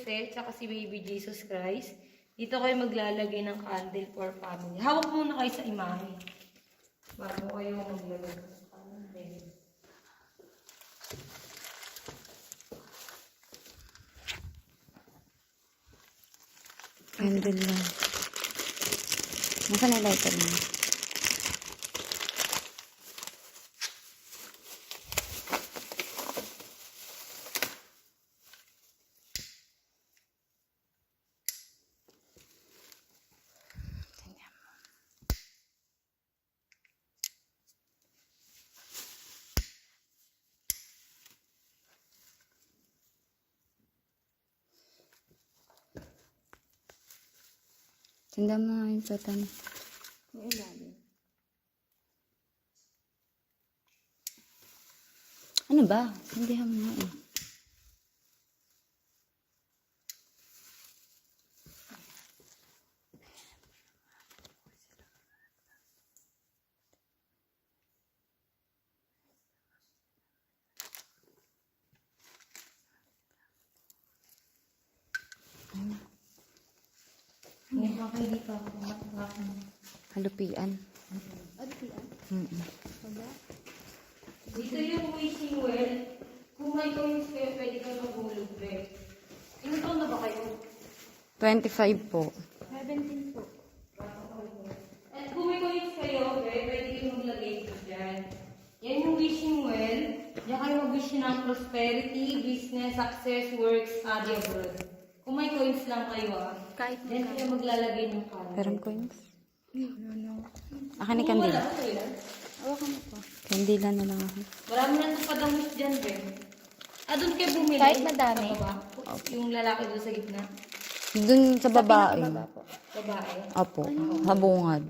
Jose, tsaka si Baby Jesus Christ. Dito kayo maglalagay ng candle for family. Hawak muna kayo sa imahe. Bago kayo maglagay ng candle. Candle lang. Nasaan na lighter mo? Tinda mo nga yung platan. Yung ilalim. Ano ba? Tindihan mo nga eh. Hindi pa kayo dito ako matapang. Halupian. Dito yung wishing well. Kung may coins kayo, pwede kayo maghulog, be. Ilan taon na ba kayo? 25 po. 17 po. At kung may coins kayo, be, pwede kayo maglagay dito dyan. Yan yung wishing well. Diyan kayo mag-wish ng prosperity, business, success, work, study abroad. Kung may coins lang kayo, Kahit diyan kayo maglalagay ng candle. Perang coins. ano. Akin ni Kung Candila. wala, okay lang. Hawakan mo po. Candila na lang ako. Marami na itong padangis dyan, be. Doon kayo bumili. Kahit madami. Sa baba. Yung lalaki doon sa gitna. Dun sa babae. Baba po. Babae. Opo. Habungad.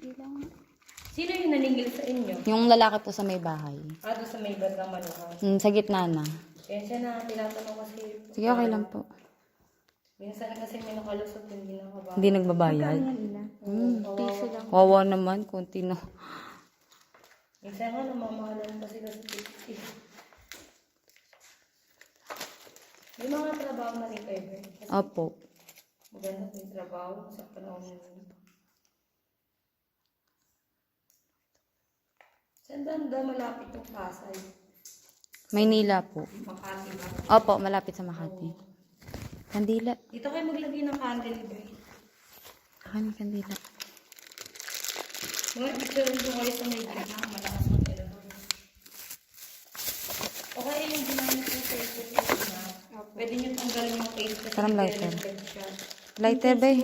Ilang. Sino yung naningil sa inyo? Yung lalaki po sa may bahay. Doon sa may bandang manukan. Sa gitna na. Kaya siya na, tinatanong kasi. Sige, okay lang po. Minsan kasi may nakalusot, hindi nakababa. Hindi nagbabayad. Magkano nila? Piso lang. Wawa naman, konti no. Minsan nga, namamahalan pa sila sa 50. Yung mga trabaho na rin kayo, eh. Kasi Opo. maganda yung trabaho sa panahon nyo. Saan banda malapit yung Pasay? Maynila po. Makati ba? Opo, malapit sa Makati. Kandila. Dito kayo maglagay ng candle, eh. Akin ni Kandila. Mga picture ko kayo sa may gitna, malakas mag-elevate. Okay, yung ginamit ko sa Facebook na, pwede nyo tanggalin yung face kasi Parang lighter. nag-reflect siya. Lighter ba eh?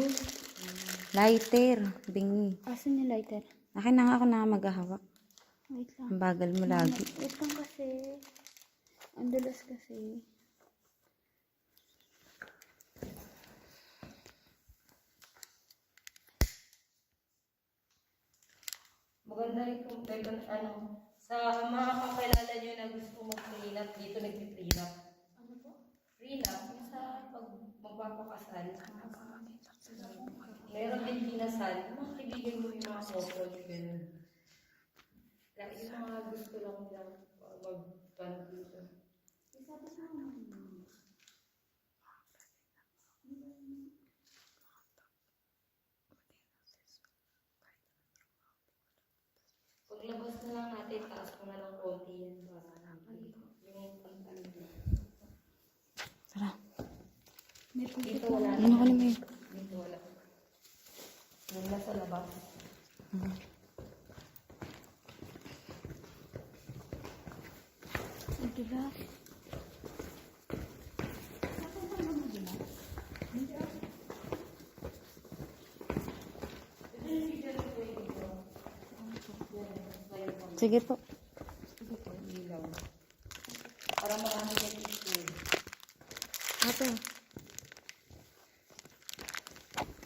Lighter. Bingi. Asan yung lighter? Akin na nga ako na maghahawak. Wait lang. Ang bagal mo lagi. Wait lang kasi. Ang dulas kasi. Maganda rin kung sa mga kakilala nyo na gusto mag-prenup, dito nag-prenup. Ano po? Prenup, yung sa magpapakasal. Meron din kinasal. Mga kaibigan mo yung mga couple, gano'n. Kaya yung mga gusto lang nila mag-pan dito. Paglabas na lang natin, taas ko na lang konti yan para yung pantalo. Tara. Dito wala. Ano ka naman yun? Dito wala. Yung nasa labas. Ang dulas. Sige po. Para marami kayo dito. Ito.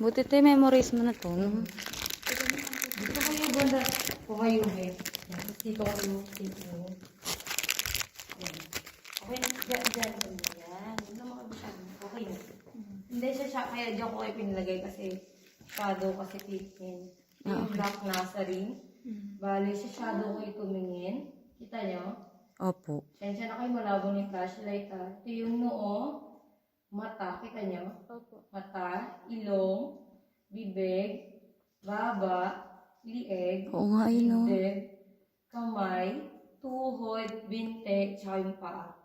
Buti tayo memories mo na to. No? Dito kayo banda. Kung kayo eh. Dito kayo. Dito. Okay. Diyan. Yan. Huwag na makabisyan. Okay. Hindi siya. Kaya diyan ko kayo pinilagay kasi shadow kasi titin. Yung black nasa ring. Bale, sa shadow kayo tumingin. Kita nyo? Opo. Sensya na kayo malabo ng flashlight ha. Ito yung noo. mata, kita nyo? Opo. Mata, ilong, bibig, baba, lieg, Oo nga, yun no. dibdib, kamay, tuhod, binte, tsaka yung paa.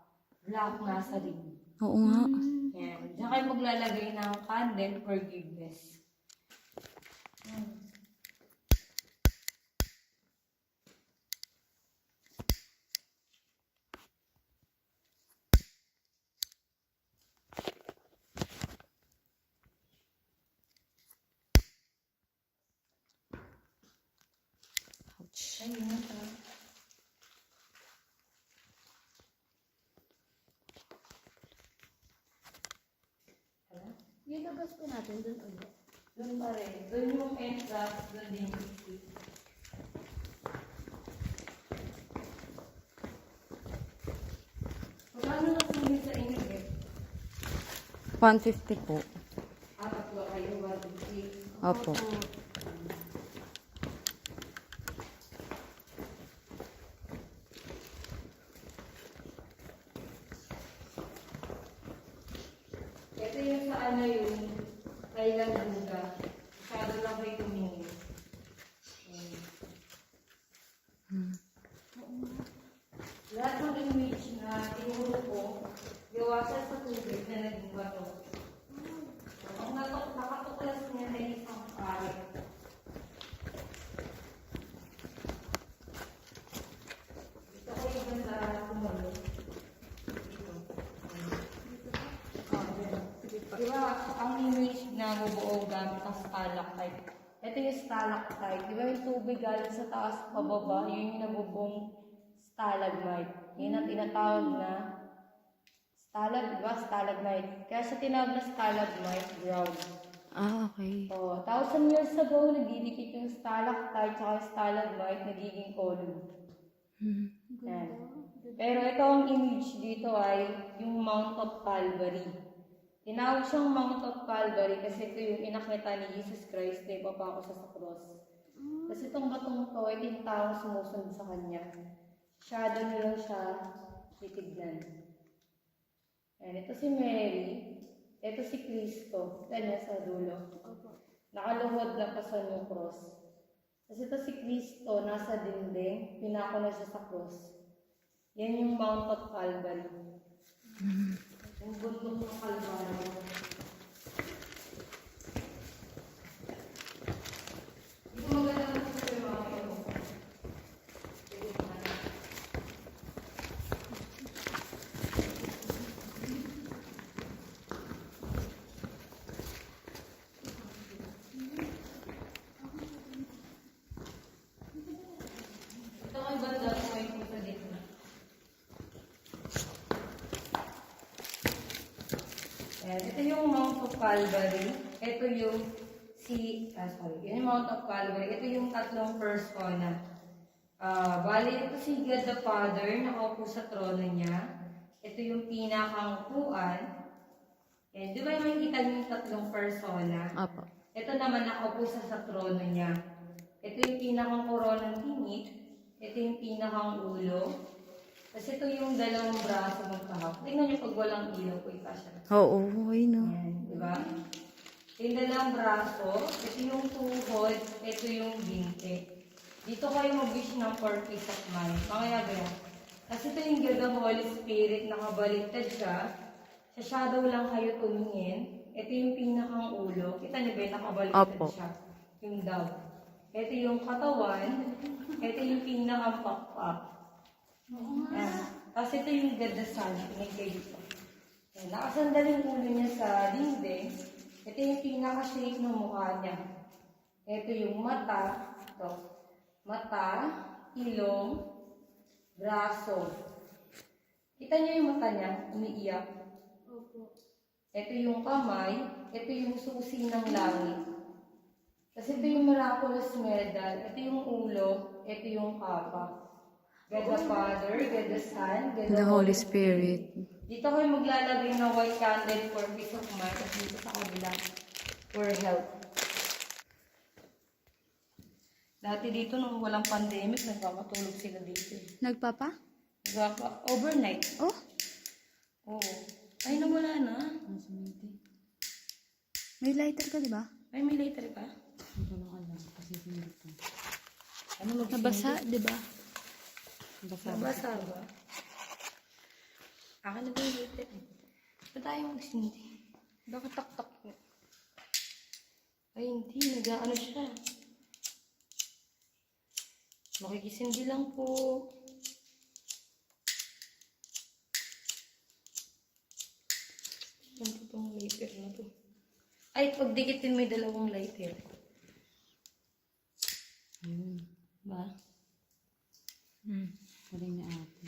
Black nasa ring. Oo nga. Yan. Diyan kayo maglalagay ng candle, forgiveness. Ouch. Ayun na ta. Yung labas po natin dun ulit. Doon pa rin. Doon yung entrance, doon din yung exit. Magkano na sumili sa inyo eh? 150 po. Tatlo kayo, 150. Opo. Ito yung sa ano yung kailang buga. Masyado lang kayo tumingin. Lahat ng image na tinuro ko, gawa siya sa tubig na naging bato. Ang nakatuklas niya na isang pare. Ito ko yung ganda tumalo. Diba, ang image na bubuo gamit ang stalactite. Ito yung stalactite. Diba yung tubig galing sa taas pababa, yun yung nabubong stalagmite. Yun ang tinatawag na stalagmite. Kaya siya tinawag na stalagmite ground. Ah, okay. So, 1,000 years ago, nagdidikit yung stalactite at stalagmite, nagiging column. Yan. Pero ito ang image dito ay yung Mount of Calvary. Tinawag siyang Mount of Calvary kasi ito yung inakita ni Jesus Christ na ipapako siya sa cross. Kasi itong batong to, ito yung taong sumusunod sa kanya. Shadow nyo lang siya titignan. Ayan, ito si Mary. Ito si Kristo. Ito niya sa dulo. Nakaluhod na pasan yung cross. Kasi ito si Kristo, nasa dingding, pinako na siya sa cross. Yan yung Mount of Calvary. Yung bundok ng Calvary. Ito maganda na sa mga kayo. Ito ang banda ko ay sa dito. Ayan, ito yung Mount of Calvary. Ito yung yun yung Mount of Calvary. Ito yung tatlong persona. Bali, ito si God the Father, nakaupo sa trono niya. Ito yung pinakang upuan. Ayan, di ba yung makikita niyo yung tatlong persona? Opo. Ito naman nakaupo sa trono niya. Ito yung pinakang koronang tinik. Ito yung pinakang ulo. Kasi ito yung dalawang braso magkahap. Tingnan niyo pag walang ilaw po ita siya. Oo, ay no. Ayan, di ba? Ito yung dalawang braso. Ito yung tuhod. Ito yung binte. Dito kayo mag-wish ng for peace of mind. Mamaya ganyan. Kasi ito yung God ng Holy Spirit. Nakabaliktad siya. Sa shadow lang kayo tumingin. Ito yung pinakang ulo. Kita niyo ba yung nakabaliktad Opo. siya? Yung dove. Ito yung katawan. Ito yung pinakang pakpak. Ayan. Kasi ito yung gadasan. Tingin kayo dito. Ayan. Nakasandal yung ulo niya sa dingding. Ito yung pinaka-shape ng mukha niya. Ito yung mata. Ito. Mata, ilong, braso. Kita niyo yung mata niya, umiiyak. Opo. Ito yung kamay, ito yung susi ng langit. Kasi ito yung miraculous medal, ito yung ulo, ito yung kapa. God the Father, God the Son, God The Holy Spirit. Dito kayo maglalagay ng white candle for peace of mind at dito sa kabila for health. Dati dito nung walang pandemic, nagpapatulog sila dito. Nagpapa? Overnight. Oh? Oo. Ay, nawala na. Ang siminti. May lighter ka, di ba? Ay, may later ka? Hindi ko lang alam. Kasi siminti. Ano Nabasa, di ba? Basa. Nabasa ba? Akin na ba yung later? Ba't tayo magsindi? Bakit tak-tak po? Ay, hindi. Nag-ano siya. Makikisindi lang po. Saan po itong lighter na to? Ay, pagdikitin may dalawang lighter. Ayun. Ba? Galing na ate.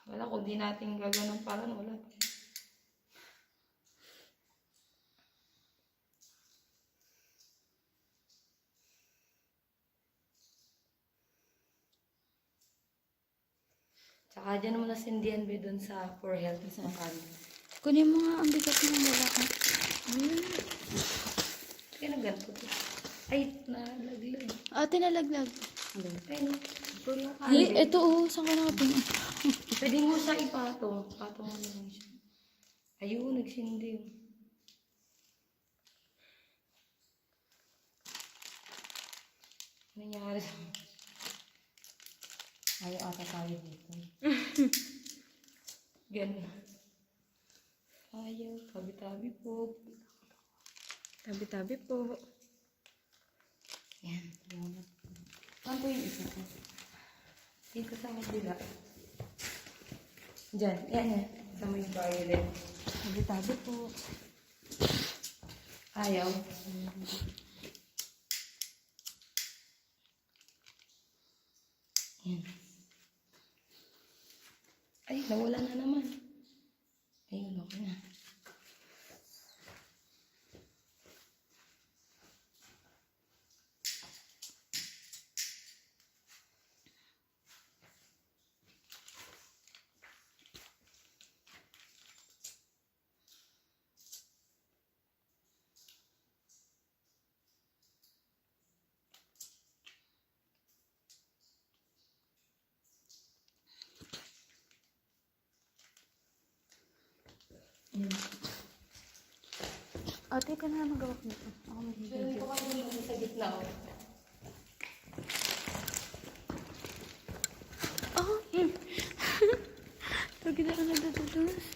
Wala, kung di natin gaganon parang wala. Tsaka dyan naman nasindihan ba dun sa for health sa kanya. Kunin mo nga ang bigat ng wala ka. Kaya na ganito to. Ay, nalaglag. Ate, nalaglag. Ay, no. Ito yung Ay, kaya. ito saan ka natin? Pwede mo siya ipatong. Patong mo lang siya. Ayun, nagsindi. Ano nangyari sa... Ayaw ata tayo dito. Ganun. Ayaw, tabi-tabi po. Tabi-tabi po. Yan. Salamat. Saan po yung isa ko? Dito sa kabila. Diyan. Yan yan. Sa may violet. Tabi-tabi po. Ayaw. Yan. Ay, nawala na naman. Ayun, okay na. Ate, ka na magawak nito. Ako So, mag-video. yung pakagulong sa gitna ko. Oh, Lagi na lang nagdadulus.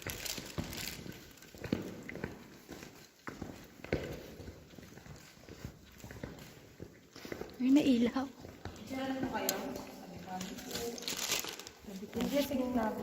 Ay, nailaw. Diyan na kayo. Sabi-sabi po. Hindi, sa gitna ko.